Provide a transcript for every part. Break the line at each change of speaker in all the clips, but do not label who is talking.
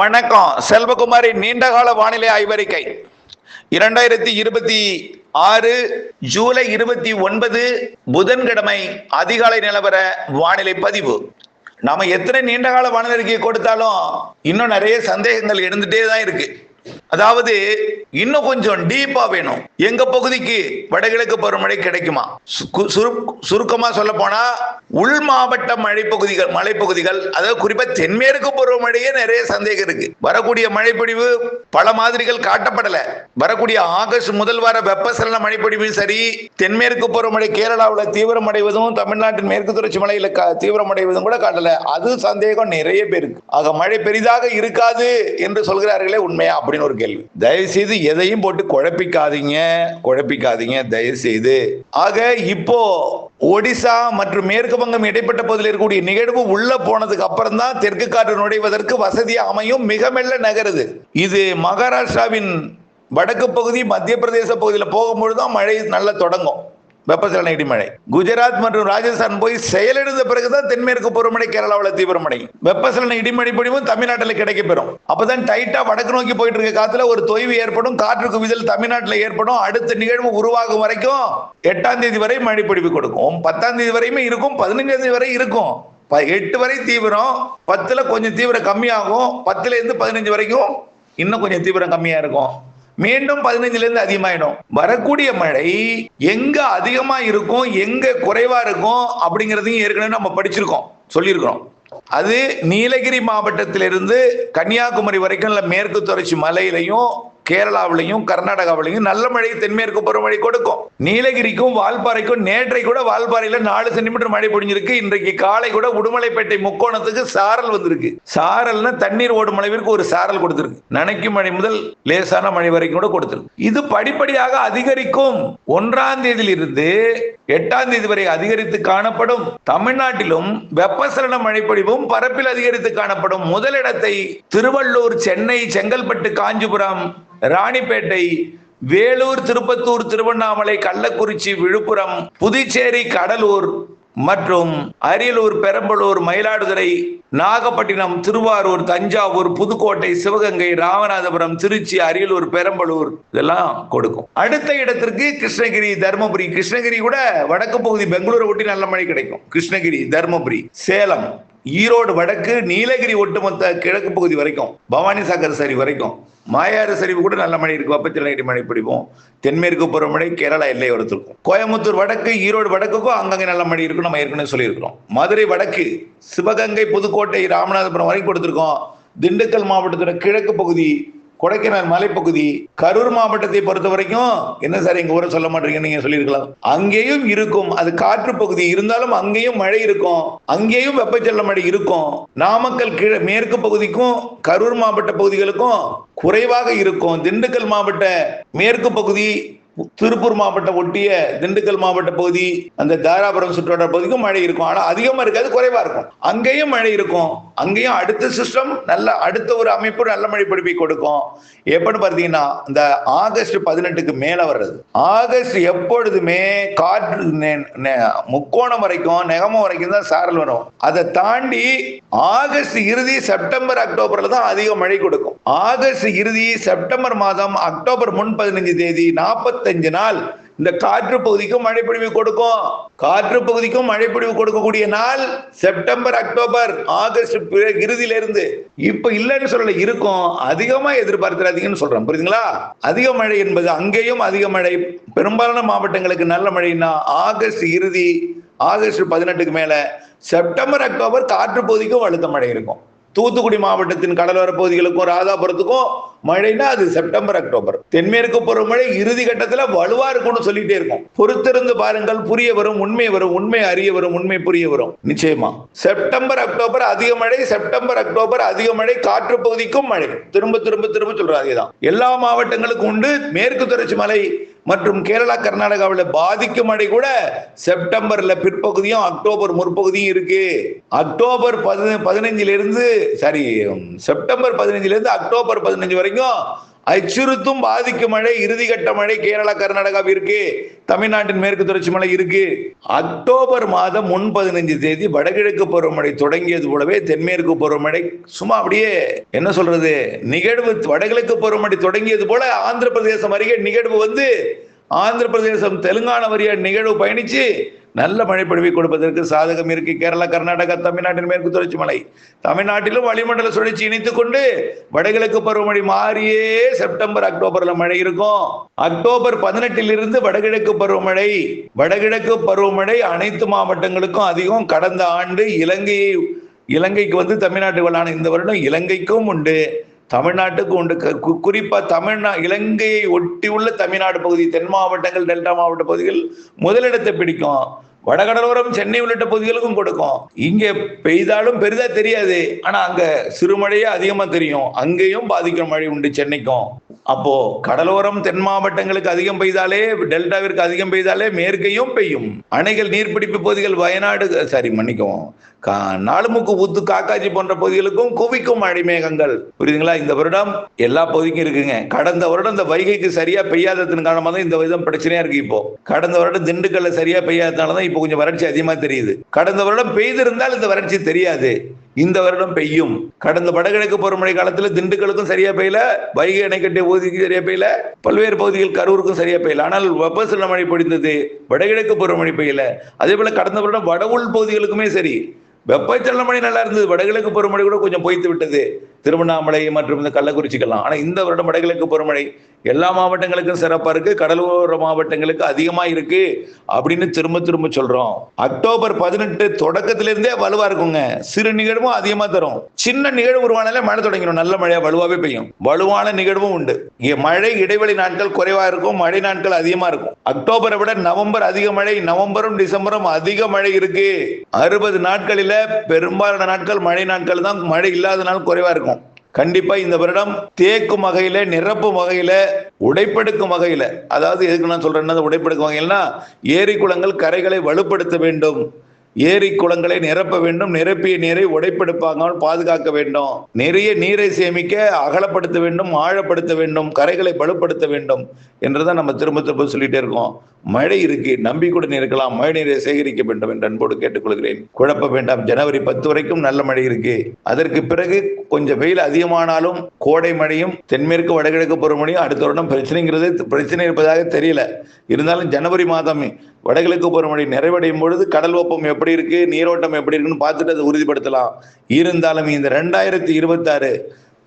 வணக்கம். செல்வகுமாரி நீண்டகால வானிலை ஆய்வறிக்கை 2026 ஜூலை 29 புதன்கிழமை அதிகாலை நிலவர வானிலை பதிவு. நாம எத்தனை நீண்டகால வானிலை அறிக்கை கொடுத்தாலும் இன்னும் நிறைய சந்தேகங்கள் இருந்துட்டே தான் இருக்கு. அதாவது இன்னும் கொஞ்சம் டீப்பா வேணும். எங்க பகுதிக்கு வடகிழக்கு பருவமழை கிடைக்குமா? சுருக்கமா சொல்ல போனா உள் மாவட்ட மழைப்பகுதிகள் அதாவது குறிப்பா தென்மேற்கு பருவமழையே நிறைய சந்தேகம் இருக்கு. வரக்கூடிய மழைப்பொழிவு பல மாதிரிகள் காட்டப்படல. வரக்கூடிய ஆகஸ்ட் முதல் வார வெப்பசலன மழைப்பொழிவு சரி, தென்மேற்கு பருவமழை கேரளாவில் தீவிரமடைவதும் தமிழ்நாட்டின் மேற்கு தொடர்ச்சி மலையில தீவிரமடைவதும் கூட காட்டல. அது சந்தேகம் நிறைய பேருக்கு. ஆக மழை பெரிதாக இருக்காது என்று சொல்கிறார்களே, உண்மையா அப்படின்னு ஒரு கேள்வி. தயவு செய்து எதையும் போட்டு குழப்பிக்காதீங்க தயவு செய்து. ஆக இப்போ ஒடிசா மற்றும் மேற்கு வங்கம் இடைப்பட்ட பகுதியில் இருக்கக்கூடிய நிகழ்வு உள்ள போனதுக்கு அப்புறம் தான் தெற்கு காற்று நுழைவதற்கு வசதியா அமையும். மிக மெல்ல நகருது. இது மகாராஷ்டிராவின் வடக்கு பகுதி மத்திய பிரதேச பகுதியில் போகும்பொழுதுதான் மழை நல்லா தொடங்கும். வெப்பசலன இடிமழை குஜராத் மற்றும் ராஜஸ்தான் போய் செயலிழந்த பிறகுதான் தென்மேற்கு பருவமழை கேரளாவில் தீவிரமடை. வெப்பசலன இடிமழை பொழிவும் தமிழ்நாட்டில் கிடைக்க பெறும். அப்பதான் டைட்டா வடக்கு நோக்கி போயிட்டு இருக்க காத்துல ஒரு தொய்வு ஏற்படும். காற்று குவிதல் தமிழ்நாட்டில் ஏற்படும். அடுத்த நிகழ்வு உருவாகும் வரைக்கும் 8ஆம் தேதி வரை மழை பொழிவு கொடுக்கும். 10ஆம் தேதி வரையுமே இருக்கும். 15ஆம் தேதி வரை இருக்கும். 8 வரை தீவிரம், 10ல கொஞ்சம் தீவிரம் கம்மியாகும். 10ல இருந்து 15 வரைக்கும் இன்னும் கொஞ்சம் தீவிரம் கம்மியா இருக்கும். மீண்டும் 15ல இருந்து அதிகமாயிடும். வரக்கூடிய மழை எங்க அதிகமா இருக்கும், எங்க குறைவா இருக்கும் அப்படிங்கறதையும் ஏற்கனவே நம்ம படிச்சிருக்கோம், சொல்லியிருக்கிறோம். அது நீலகிரி மாவட்டத்திலிருந்து கன்னியாகுமரி வரைக்கும் மேற்கு தொடர்ச்சி மலையிலையும் கேரளாவிலையும் கர்நாடகாவிலையும் நல்ல மழை தென்மேற்கு பருவமழை கொடுக்கும். நீலகிரிக்கும் வால்பாறைக்கும் நேற்றை கூட வால்பாறையில 4 சென்டிமீட்டர் மழை பொழிஞ்சிருக்கு. இன்றைக்கு காலை கூட உடுமலைப்பேட்டை முக்கோணத்துக்கு சாரல் வந்திருக்கு. சாரல்னா தண்ணீர் ஓடும் அளவிற்கு ஒரு சாரல் கொடுத்திருக்கு. நனைக்கும் மழை முதல் லேசான மழை வரைக்கும் கூட கொடுத்திருக்கு. இது படிப்படியாக அதிகரிக்கும். 1ஆம் தேதியிலிருந்து 8ஆம் தேதி வரை அதிகரித்து காணப்படும். தமிழ்நாட்டிலும் வெப்பசலன மழைப்பொழிவும் பரப்பில் அதிகரித்து காணப்படும். முதலிடத்தை திருவள்ளூர், சென்னை, செங்கல்பட்டு, காஞ்சிபுரம், ராணிப்பேட்டை, வேலூர், திருப்பத்தூர், திருவண்ணாமலை, கள்ளக்குறிச்சி, விழுப்புரம், புதுச்சேரி, கடலூர் மற்றும் அரியலூர், பெரம்பலூர், மயிலாடுதுறை, நாகப்பட்டினம், திருவாரூர், தஞ்சாவூர், புதுக்கோட்டை, சிவகங்கை, ராமநாதபுரம், திருச்சி, அரியலூர், பெரம்பலூர் இதெல்லாம் கொடுக்கும். அடுத்த இடத்திற்கு கிருஷ்ணகிரி, தர்மபுரி. கிருஷ்ணகிரி கூட வடக்கு பகுதி பெங்களூரை ஒட்டி நல்ல மழை கிடைக்கும். கிருஷ்ணகிரி, தர்மபுரி, சேலம், ஈரோடு வடக்கு, நீலகிரி ஒட்டுமொத்த கிழக்கு பகுதி வரைக்கும், பவானி சாகர் சரிவு வரைக்கும், மாயாறு சரிவு கூட நல்ல மழை இருக்கு. வெப்பசலன இடிமழை பிடிப்போம். தென்மேற்கு பருவமழை கேரளா எல்லையோரத்திற்கும், கோயம்புத்தூர் வடக்கு, ஈரோடு வடக்குக்கும் அங்கங்கே நல்ல மழை இருக்கும். நம்ம ஏற்கனவே சொல்லியிருக்கிறோம். மதுரை வடக்கு, சிவகங்கை, புதுக்கோட்டை, ராமநாதபுரம் வரைக்கும் கொடுத்திருக்கோம். திண்டுக்கல் மாவட்டத்தோட கிழக்கு பகுதி, கொடைக்கானல் மலைப்பகுதி, கரூர் மாவட்டத்தை பொறுத்த வரைக்கும் என்ன சார் எங்க ஊரை சொல்ல மாட்டீங்கன்னு நீங்க சொல்லியிருக்கலாம். அங்கேயும் இருக்கும். அது காற்று பகுதி இருந்தாலும் அங்கேயும் மழை இருக்கும். அங்கேயும் வெப்பச்சலன மழை இருக்கும். நாமக்கல் மேற்கு பகுதிக்கும் கரூர் மாவட்ட பகுதிகளுக்கும் குறைவாக இருக்கும். திண்டுக்கல் மாவட்ட மேற்கு பகுதி, திருப்பூர் மாவட்டம் ஒட்டிய திண்டுக்கல் மாவட்ட பகுதி, அந்த தாராபுரம் சுற்றுவட்டார பகுதிக்கும் மழை இருக்கும். ஆனா அதிகமா இருக்காது, குறைவா இருக்கும். அங்கேயும் மழை இருக்கும். அங்கேயும் அடுத்த சிஸ்டம் நல்ல அடுத்த ஒரு அமைப்பு நல்ல மழை பொழிவை கொடுக்கும். எப்பன்னு பார்த்தீங்கன்னா இந்த ஆகஸ்ட் 18க்கு மேல வர்றது. ஆகஸ்ட் எப்பொழுதுமே காற்று முக்கோணம் வரைக்கும், நெகமம் வரைக்கும் தான் சாரல் வரும். அதை தாண்டி ஆகஸ்ட் இறுதி, செப்டம்பர், அக்டோபர்ல தான் அதிக மழை கொடுக்கும். ஆகஸ்ட் இறுதி, செப்டம்பர் மாதம், அக்டோபர் முன் 15 தேதி 45 நாள் இந்த காற்று பகுதிக்கும் மழைப்பொழிவு கொடுக்கும். காற்று பகுதிக்கும் மழைப்பொழிவு கொடுக்கக்கூடிய நாள் செப்டம்பர், அக்டோபர், ஆகஸ்ட் இறுதியிலிருந்து. இப்ப இல்லைன்னு சொல்லல, இருக்கும். அதிகமா எதிர்பார்க்கிறாதீங்கன்னு சொல்றேன், புரியுதுங்களா? அதிக மழை என்பது அங்கேயும் அதிக மழை. பெரும்பாலான மாவட்டங்களுக்கு நல்ல மழைன்னா ஆகஸ்ட் இறுதி, ஆகஸ்ட் 18க்கு மேல, செப்டம்பர், அக்டோபர் காற்று பகுதிக்கும் வலுத்த மழை இருக்கும். தூத்துக்குடி மாவட்டத்தின் கடலோர பகுதிகளுக்கும் ராதாபுரத்துக்கும் மழைனா அது செப்டம்பர், அக்டோபர். தென்மேற்கு பருவமழை இறுதி கட்டத்துல வலுவா இருக்கும்னு சொல்லிட்டே இருக்கும். பொறுத்திருந்து பாருங்கள், புரிய வரும், உண்மை வரும், உண்மை அறிய வரும், உண்மை புரிய வரும். நிச்சயமா செப்டம்பர், அக்டோபர் அதிக மழை, செப்டம்பர், அக்டோபர் அதிக மழை, காற்று பகுதிக்கும் மழை. திரும்ப திரும்ப திரும்ப சொல்றாங்க. அதுதான் எல்லா மாவட்டங்களுக்கும் உண்டு. மேற்கு தொடர்ச்சி மலை மற்றும் கேரளா, கர்நாடகாவில் பாதிக்கும் மழை கூட செப்டம்பர்ல பிற்பகுதியும் அக்டோபர் முற்பகுதியும் இருக்கு. அக்டோபர் 15 செப்டம்பர் 15 அக்டோபர் 15 வரைக்கும் அச்சுறுத்தும் பாதிக்கும் மழை, இறுதிக்கட்ட மழை கேரளா கர்நாடகாவிற்கு, தமிழ்நாட்டின் மேற்கு தொடர்ச்சி மலை இருக்கு. அக்டோபர் மாதம் 15 தேதி வடகிழக்கு பருவமழை தொடங்கியது போலவே தென்மேற்கு பருவமழை சும்மா அப்படியே என்ன சொல்றது நிகழ்வு வடகிழக்கு பருவமழை தொடங்கியது போல ஆந்திர பிரதேசம் அருகே நிகழ்வு வந்து ஆந்திர பிரதேசம் தெலுங்கானா வழியா நிகழ்வு பயணிச்சு நல்ல மழை பொழிவை கொடுப்பதற்கு சாதகம் இருக்கு. கேரளா கர்நாடகா தமிழ்நாட்டின் மேற்கு தொடர்ச்சி மலை, தமிழ்நாட்டிலும் வளிமண்டல சுழற்சி இணைத்துக் கொண்டு வடகிழக்கு பருவமழை மாறியே செப்டம்பர் அக்டோபர்ல மழை இருக்கும். அக்டோபர் 18 இருந்து வடகிழக்கு பருவமழை அனைத்து மாவட்டங்களுக்கும் அதிகம். கடந்த ஆண்டு இலங்கைக்கு வந்து தமிழ்நாட்டு வெள்ளான இந்த வருடம் இலங்கைக்கும் உண்டு, தமிழ்நாட்டுக்கு உண்டு. குறிப்பா இலங்கையை ஒட்டி உள்ள தமிழ்நாடு பகுதி, தென் மாவட்டங்கள், டெல்டா மாவட்ட பகுதிகள் முதலிடத்தை பிடிக்கும். வடகடலோரம், சென்னை உள்ளிட்ட பகுதிகளுக்கும் கொடுக்கும். இங்க பெய்தாலும் பெரிதா தெரியாது, ஆனா அங்க சிறுமழையே அதிகமா தெரியும். அங்கேயும் பாதிக்கிற மழை உண்டு சென்னைக்கும். அப்போ கடலோரம் தென் மாவட்டங்களுக்கு அதிகம் பெய்தாலே, டெல்டாவிற்கு அதிகம் பெய்தாலே மேற்கையும் பெய்யும். அணைகள், நீர்பிடிப்பு பகுதிகள், வயநாடு நாலுமுக்கு ஊத்து, காக்காட்சி போன்ற பகுதிகளுக்கும் குவிக்கும் மழை மேகங்கள். புரியுதுங்களா? இந்த வருடம் எல்லா பகுதிக்கும் இருக்குங்க. கடந்த வருடம் இந்த வைகைக்கு சரியா பெய்யாததன் காரணமாக தான் இந்த விதம் பிரச்சனையா இருக்கு. இப்போ கடந்த வருடம் திண்டுக்கல்ல சரியா பெய்யாததுனாலதான் இப்போ கொஞ்சம் வறட்சி அதிகமா தெரியுது. கடந்த வருடம் பெய்திருந்தால் இந்த வறட்சி தெரியாது. இந்த வருடம் பெய்யும். கடந்த வடகிழக்கு பருவமழை காலத்துல திண்டுக்கலுக்கும் சரியா பெய்யல, வைகை அணை கட்டிய பகுதிக்கு சரியா பெய்யல, பல்வேறு பகுதிகள் கரூருக்கும் சரியா பெய்யல. ஆனால் வெப்பசலன மழை பொழிந்தது, வடகிழக்கு பருவமழை பெய்யல. அதே போல கடந்த வருடம் வட உள் பகுதிகளுக்குமே சரி வெப்பச்சலன மழை நல்லா இருந்தது. வடகிழக்கு பருவமழை கூட கொஞ்சம் பொய்த்து விட்டது, திருவண்ணாமலை மற்றும் இந்த கள்ளக்குறிச்சிக்கெல்லாம். ஆனா இந்த வருடம் வடகிழக்கு பருவமழை எல்லா மாவட்டங்களுக்கும் சிறப்பா இருக்கு, கடலோர மாவட்டங்களுக்கு அதிகமா இருக்கு அப்படின்னு திரும்ப சொல்றோம். அக்டோபர் 18 தொடக்கத்திலிருந்தே வலுவா இருக்குங்க. சிறு நிகழ்வும் அதிகமா தரும். சின்ன நிகழ்வு உருவானாலே மழை தொடங்கிடும், நல்ல மழையா வலுவாவே பெய்யும். வலுவான நிகழ்வும் உண்டு. மழை இடைவெளி நாட்கள் குறைவா இருக்கும், மழை நாட்கள் அதிகமா இருக்கும். அக்டோபரை விட நவம்பர் அதிக மழை, நவம்பரும் டிசம்பரும் அதிக மழை இருக்கு. 60 நாட்களில பெரும்பாலான நாட்கள் மழை நாட்கள் தான், மழை இல்லாத நாள் குறைவா இருக்கும். கண்டிப்பா இந்த வருடம் தேக்கும் வகையில, நிரப்பும் வகையில, உடைப்பெடுக்கும் வகையில, அதாவது எதுக்கு நான் சொல்றேன்னா உடைப்பெடுக்கும் வகையில்னா ஏரி குளங்கள் கரைகளை வலுப்படுத்த வேண்டும், ஏரி குளங்களை நிரப்ப வேண்டும், நிரப்பிய நீரை உடைப்பெடுப்பாமல் பாதுகாக்க வேண்டும், நிறைய நீரை சேமிக்க அகலப்படுத்த வேண்டும், ஆழப்படுத்த வேண்டும், கரைகளை வலுப்படுத்த வேண்டும் என்றுதான் நம்ம திரும்ப சொல்லிட்டே இருக்கோம். மழை இருக்கு, நம்பிக்கையுடன் இருக்கலாம், மழை நீரை சேகரிக்க வேண்டும் என்று அன்போடு கேட்டுக்கொள்கிறேன். குழப்ப வேண்டாம். ஜனவரி 10 வரைக்கும் நல்ல மழை இருக்கு. அதற்கு பிறகு கொஞ்சம் வெயில் அதிகமானாலும் கோடை மழையும் தென்மேற்கு வடகிழக்கு பருவமழையும் அடுத்த வருடம் பிரச்சனை இருப்பதாக தெரியல. இருந்தாலும் ஜனவரி மாதம் வடகிழக்கு பருவமழை நிறைவடையும் பொழுது கடல் வெப்பம் எப்படி இருக்கு, நீரோட்டம் எப்படி இருக்குன்னு பார்த்துட்டு அதை உறுதிப்படுத்தலாம். இருந்தாலும் இந்த 2026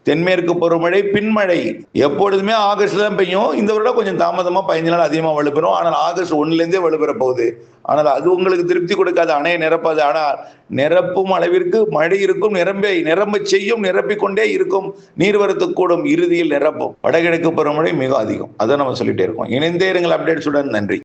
தென்மேற்கு பருவமழை பின்மழை எப்பொழுதுமே ஆகஸ்ட்ல தான் பெய்யும். இந்த வருடம் கொஞ்சம் தாமதமா 15 நாள் அதிகமா வலுப்பெறும். ஆனால் ஆகஸ்ட் 1 வலுப்பெற போகுது. ஆனால் அது உங்களுக்கு திருப்தி கொடுக்காது, அணையை நிரப்பாது. ஆனால் நிரப்பும் அளவிற்கு மழை இருக்கும், நிரம்ப செய்யும், நிரப்பிக்கொண்டே இருக்கும், நீர்வரத்து கூடும், இறுதியில் நிரப்பும். வடகிழக்கு பருவமழை மிக அதிகம். அதை நம்ம சொல்லிட்டே இருக்கோம். இணைந்தே இருங்கள் அப்டேட்ஸுடன். நன்றி.